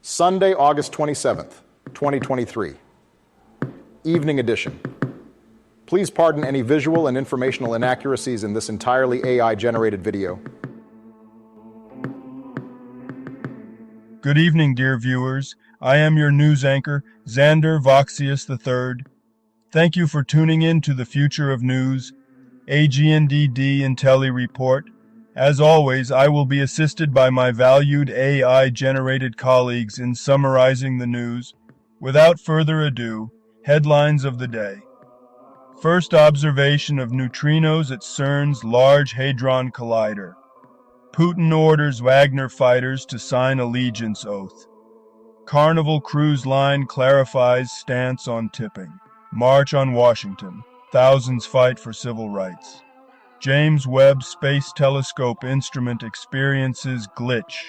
Sunday, August 27th, 2023. Evening edition. Please pardon any visual and informational inaccuracies in this entirely AI-generated video. Good evening, dear viewers. I am your news anchor, Xander Voxius III. Thank you for tuning in to the Future of News, AGNDD Intellireport. As always, I will be assisted by my valued AI-generated colleagues in summarizing the news. Without further ado, headlines of the day. First observation of neutrinos at CERN's Large Hadron Collider. Putin orders Wagner fighters to sign allegiance oath. Carnival Cruise Line clarifies stance on tipping. March on Washington. Thousands fight for civil rights. James Webb Space Telescope instrument experiences glitch.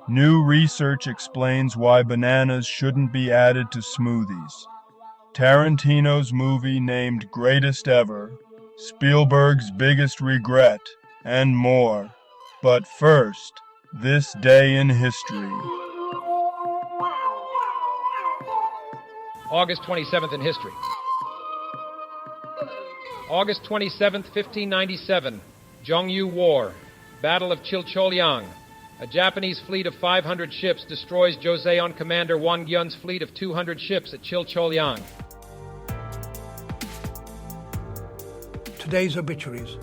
New research explains why bananas shouldn't be added to smoothies. Tarantino's movie named Greatest Ever. Spielberg's biggest regret, and more. But first, this day in history. August 27th in history. August 27th, 1597, Zhongyu War, Battle of Chilcholyang. A Japanese fleet of 500 ships destroys Joseon commander Wang Gyun's fleet of 200 ships at Chilcholyang. Today's obituaries.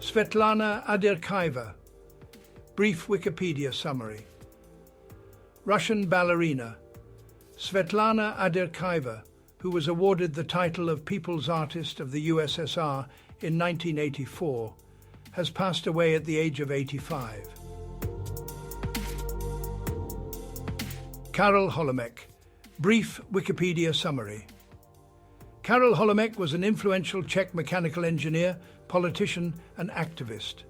Svetlana Adirkayeva. Brief Wikipedia summary. Russian ballerina Svetlana Adirkayeva, who was awarded the title of People's Artist of the USSR in 1984, has passed away at the age of 85. Karel Holomek. Brief Wikipedia summary. Karel Holomek was an influential Czech mechanical engineer, politician and activist.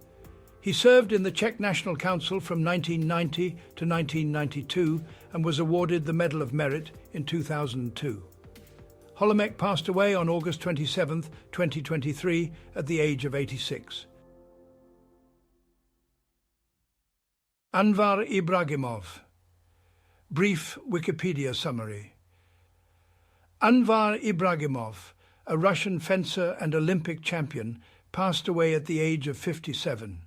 He served in the Czech National Council from 1990 to 1992 and was awarded the Medal of Merit in 2002. Holomek passed away on August 27, 2023, at the age of 86. Anvar Ibragimov. Brief Wikipedia summary. Anvar Ibragimov, a Russian fencer and Olympic champion, passed away at the age of 57.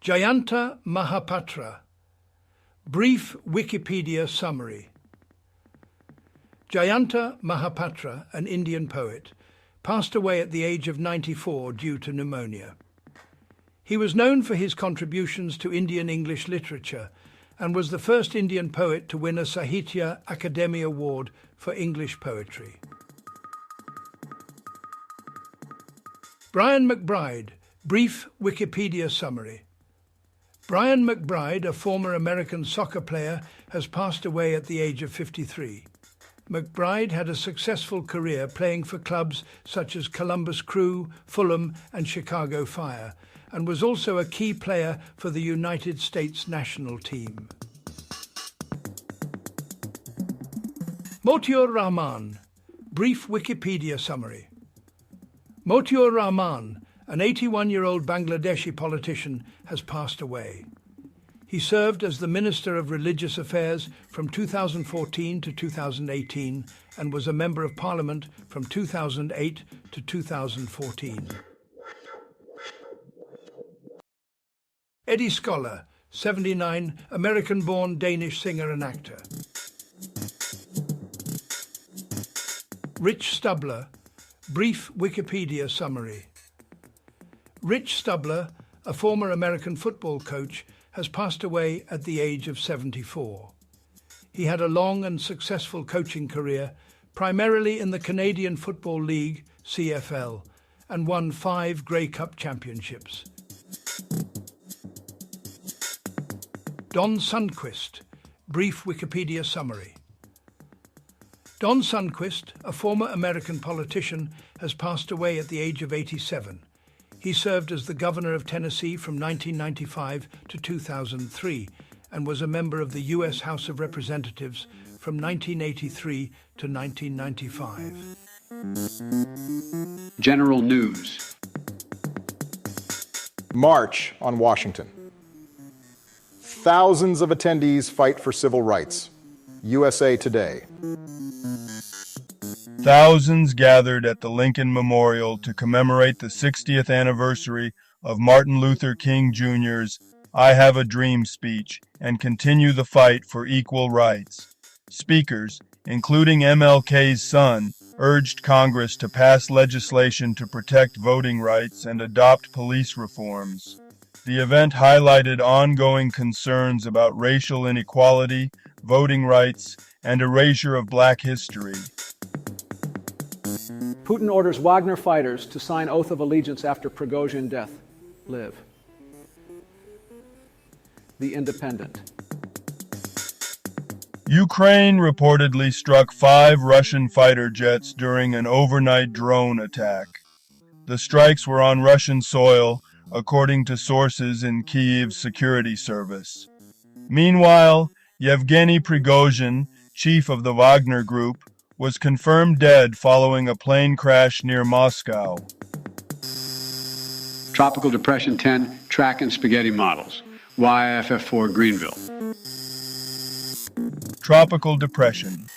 Jayanta Mahapatra. Brief Wikipedia summary. Jayanta Mahapatra, an Indian poet, passed away at the age of 94 due to pneumonia. He was known for his contributions to Indian English literature and was the first Indian poet to win a Sahitya Akademi Award for English poetry. Brian McBride. Brief Wikipedia summary. Brian McBride, a former American soccer player, has passed away at the age of 53. McBride had a successful career playing for clubs such as Columbus Crew, Fulham and Chicago Fire, and was also a key player for the United States national team. Motiur Rahman. Brief Wikipedia summary. Motiur Rahman, an 81-year-old Bangladeshi politician, has passed away. He served as the Minister of Religious Affairs from 2014 to 2018 and was a Member of Parliament from 2008 to 2014. Eddie Scholler, 79, American-born Danish singer and actor. Rich Stubler. Brief Wikipedia summary. Rich Stubler, a former American football coach, has passed away at the age of 74. He had a long and successful coaching career, primarily in the Canadian Football League, CFL, and won 5 Grey Cup championships. Don Sundquist. Brief Wikipedia summary. Don Sundquist, a former American politician, has passed away at the age of 87. He served as the Governor of Tennessee from 1995 to 2003 and was a member of the U.S. House of Representatives from 1983 to 1995. General news. March on Washington. Thousands of attendees fight for civil rights. USA Today. Thousands gathered at the Lincoln Memorial to commemorate the 60th anniversary of Martin Luther King Jr.'s I Have a Dream speech and continue the fight for equal rights. Speakers, including MLK's son, urged Congress to pass legislation to protect voting rights and adopt police reforms. The event highlighted ongoing concerns about racial inequality, voting rights, and erasure of black history. Putin orders Wagner fighters to sign oath of allegiance after Prigozhin death. Live. The Independent. Ukraine reportedly struck 5 Russian fighter jets during an overnight drone attack. The strikes were on Russian soil, according to sources in Kyiv's security service. Meanwhile, Yevgeny Prigozhin, chief of the Wagner Group, was confirmed dead following a plane crash near Moscow. Tropical Depression 10 track and spaghetti models. YFF4 Greenville. Tropical Depression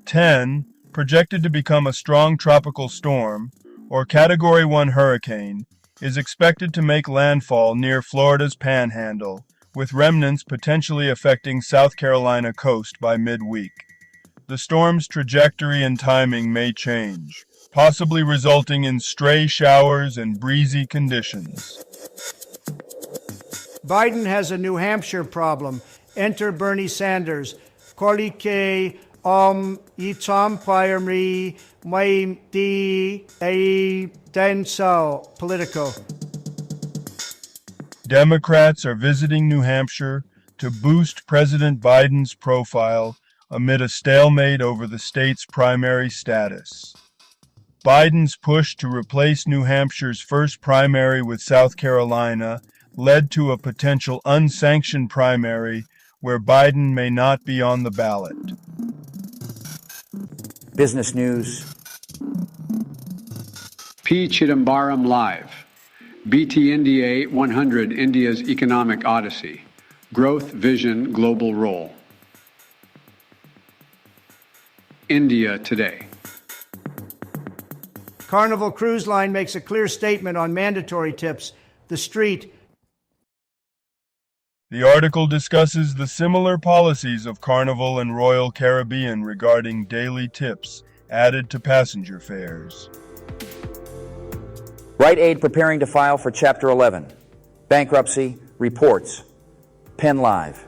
10, projected to become a strong tropical storm, or Category 1 hurricane, is expected to make landfall near Florida's Panhandle, with remnants potentially affecting South Carolina coast by midweek. The storm's trajectory and timing may change, possibly resulting in stray showers and breezy conditions. Biden has a New Hampshire problem. Enter Bernie Sanders. Kolike itam primary may di a denso Politico. Democrats are visiting New Hampshire to boost President Biden's profile amid a stalemate over the state's primary status. Biden's push to replace New Hampshire's first primary with South Carolina led to a potential unsanctioned primary where Biden may not be on the ballot. Business news. P. Chidambaram Live. BTNDA 100 India's Economic Odyssey. Growth, Vision, Global Role. India Today. Carnival Cruise Line makes a clear statement on mandatory tips. The Street. The article discusses the similar policies of Carnival and Royal Caribbean regarding daily tips added to passenger fares. Rite Aid preparing to file for Chapter 11. Bankruptcy, reports. Penn Live.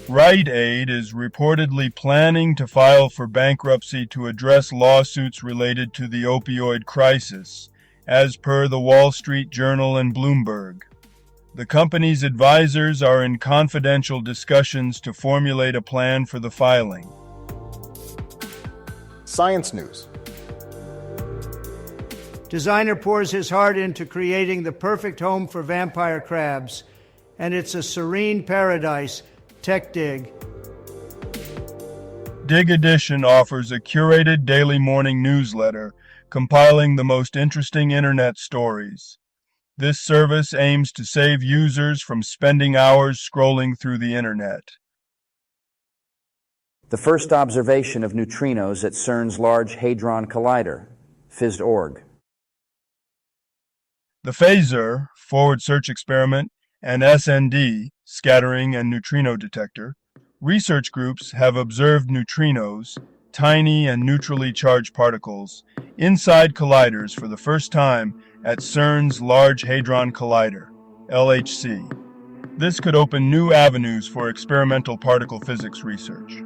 Rite Aid is reportedly planning to file for bankruptcy to address lawsuits related to the opioid crisis, as per the Wall Street Journal and Bloomberg. The company's advisors are in confidential discussions to formulate a plan for the filing. Science news. Designer pours his heart into creating the perfect home for vampire crabs, and it's a serene paradise. Tech Dig. Dig Edition offers a curated daily morning newsletter compiling the most interesting internet stories. This service aims to save users from spending hours scrolling through the internet. The first observation of neutrinos at CERN's Large Hadron Collider, phys.org. The Phaser, forward search experiment, and SND, scattering and neutrino detector, research groups have observed neutrinos, tiny and neutrally charged particles, inside colliders for the first time at CERN's Large Hadron Collider, LHC. This could open new avenues for experimental particle physics research.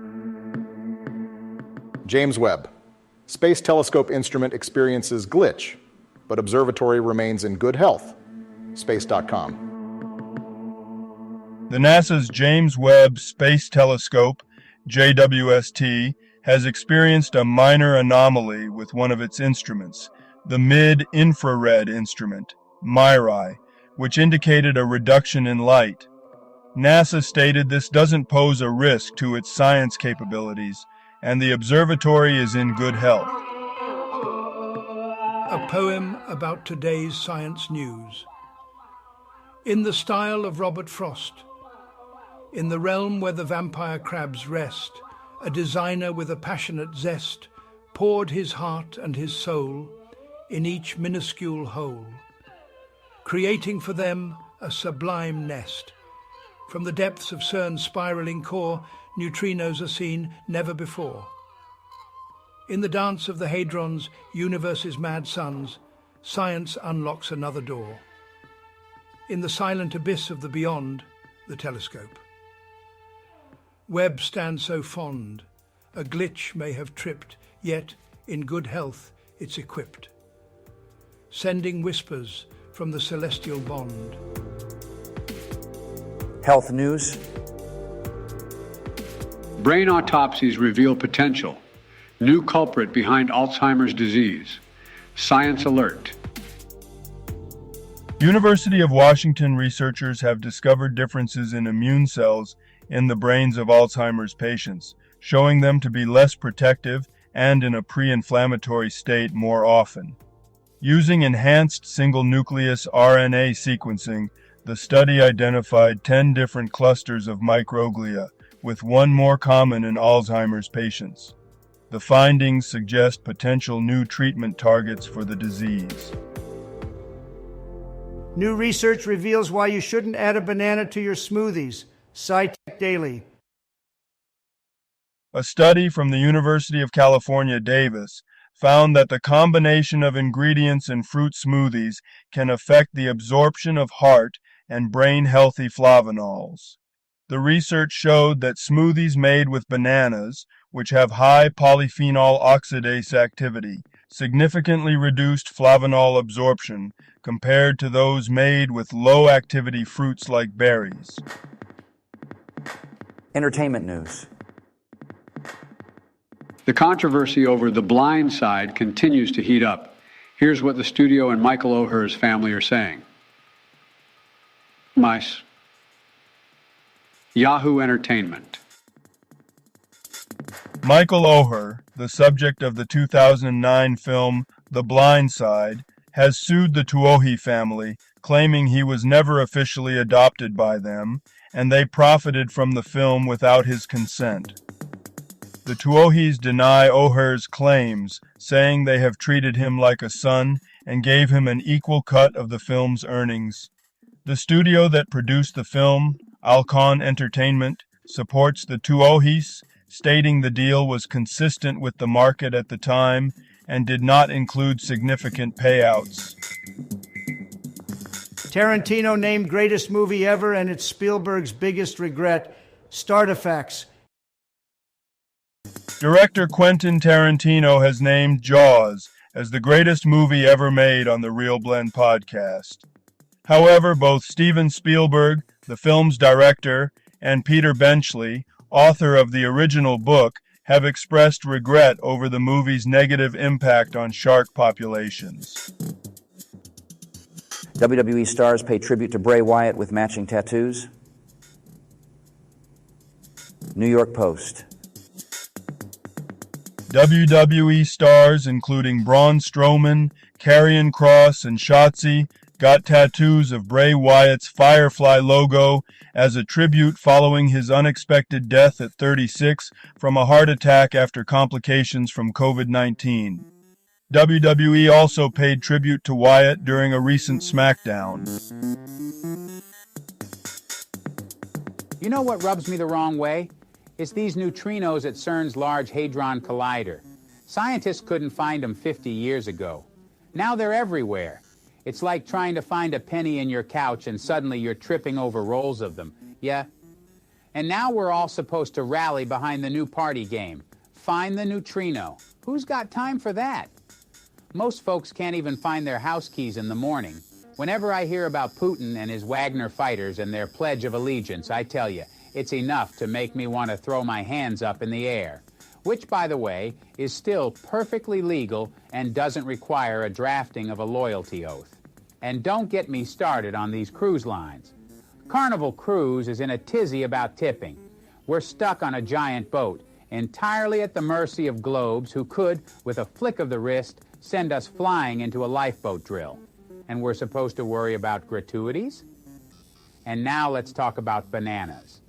James Webb. Space Telescope instrument experiences glitch, but observatory remains in good health. Space.com. The NASA's James Webb Space Telescope, JWST, has experienced a minor anomaly with one of its instruments, the Mid-Infrared Instrument, MIRI, which indicated a reduction in light. NASA stated this doesn't pose a risk to its science capabilities, and the observatory is in good health. a poem about today's science news. In the style of Robert Frost, in the realm where the vampire crabs rest, a designer with a passionate zest poured his heart and his soul in each minuscule hole, creating for them a sublime nest. From the depths of CERN's spiraling core, neutrinos are seen never before. In the dance of the hadrons, universe's mad suns, science unlocks another door. In the silent abyss of the beyond, the telescope. Webb stands so fond, a glitch may have tripped, yet in good health it's equipped, sending whispers from the celestial bond. Health news. Brain autopsies reveal potential. New culprit behind Alzheimer's disease. Science alert. University of Washington researchers have discovered differences in immune cells in the brains of Alzheimer's patients, showing them to be less protective and in a pre-inflammatory state more often. Using enhanced single-nucleus RNA sequencing, the study identified 10 different clusters of microglia, with one more common in Alzheimer's patients. The findings suggest potential new treatment targets for the disease. New research reveals why you shouldn't add a banana to your smoothies. SciTech Daily. A study from the University of California, Davis, found that the combination of ingredients in fruit smoothies can affect the absorption of heart and brain-healthy flavanols. The research showed that smoothies made with bananas, which have high polyphenol oxidase activity, significantly reduced flavanol absorption compared to those made with low-activity fruits like berries. Entertainment news. The controversy over The Blind Side continues to heat up. Here's what the studio and Michael O'Hear's family are saying. Mice. Yahoo Entertainment. Michael O'Hear, the subject of the 2009 film The Blind Side, has sued the Tuohy family, claiming he was never officially adopted by them, and they profited from the film without his consent. The Tuohys deny O'Hear's claims, saying they have treated him like a son and gave him an equal cut of the film's earnings. The studio that produced the film, Alcon Entertainment, supports the Tuohys, stating the deal was consistent with the market at the time and did not include significant payouts. Tarantino named greatest movie ever, and it's Spielberg's biggest regret. Startifacts. Director Quentin Tarantino has named Jaws as the greatest movie ever made on the Real Blend podcast. However, both Steven Spielberg, the film's director, and Peter Benchley, author of the original book, have expressed regret over the movie's negative impact on shark populations. WWE stars pay tribute to Bray Wyatt with matching tattoos. New York Post. WWE stars, including Braun Strowman, Karrion Kross, and Shotzi, got tattoos of Bray Wyatt's Firefly logo as a tribute following his unexpected death at 36 from a heart attack after complications from COVID-19. WWE also paid tribute to Wyatt during a recent SmackDown. You know what rubs me the wrong way? It's these neutrinos at CERN's Large Hadron Collider. Scientists couldn't find them 50 years ago. Now they're everywhere. It's like trying to find a penny in your couch and suddenly you're tripping over rolls of them. Yeah? And now we're all supposed to rally behind the new party game. Find the neutrino. Who's got time for that? Most folks can't even find their house keys in the morning. Whenever I hear about Putin and his Wagner fighters and their Pledge of Allegiance, I tell you, it's enough to make me want to throw my hands up in the air. Which, by the way, is still perfectly legal and doesn't require a drafting of a loyalty oath. And don't get me started on these cruise lines. Carnival Cruise is in a tizzy about tipping. We're stuck on a giant boat, entirely at the mercy of globes who could, with a flick of the wrist, send us flying into a lifeboat drill. And we're supposed to worry about gratuities? And now let's talk about bananas.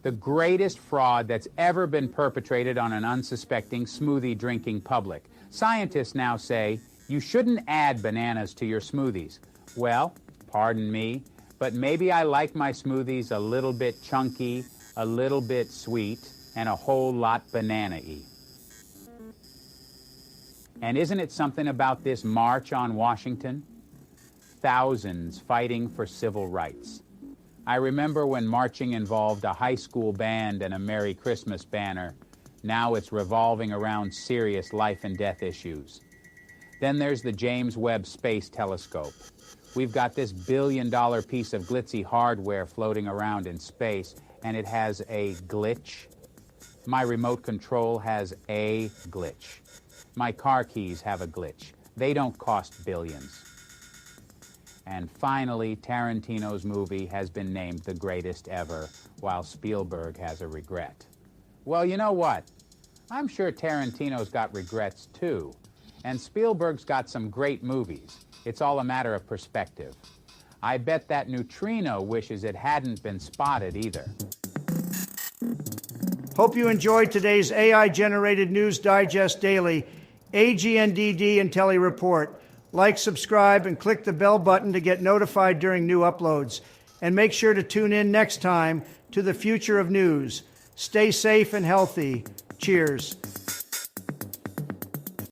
The greatest fraud that's ever been perpetrated on an unsuspecting smoothie-drinking public. Scientists now say you shouldn't add bananas to your smoothies. Well, pardon me, but maybe I like my smoothies a little bit chunky, a little bit sweet, and a whole lot banana-y. And isn't it something about this march on Washington? Thousands fighting for civil rights. I remember when marching involved a high school band and a Merry Christmas banner. Now it's revolving around serious life and death issues. Then there's the James Webb Space Telescope. We've got this billion-dollar piece of glitzy hardware floating around in space, and it has a glitch. My remote control has a glitch. My car keys have a glitch. They don't cost billions. And finally, Tarantino's movie has been named the greatest ever, while Spielberg has a regret. Well, you know what? I'm sure Tarantino's got regrets too. And Spielberg's got some great movies. It's all a matter of perspective. I bet that neutrino wishes it hadn't been spotted either. Hope you enjoyed today's AI-generated News Digest Daily, AGNDD Intellireport. Like, subscribe, and click the bell button to get notified during new uploads. And make sure to tune in next time to the future of news. Stay safe and healthy. Cheers.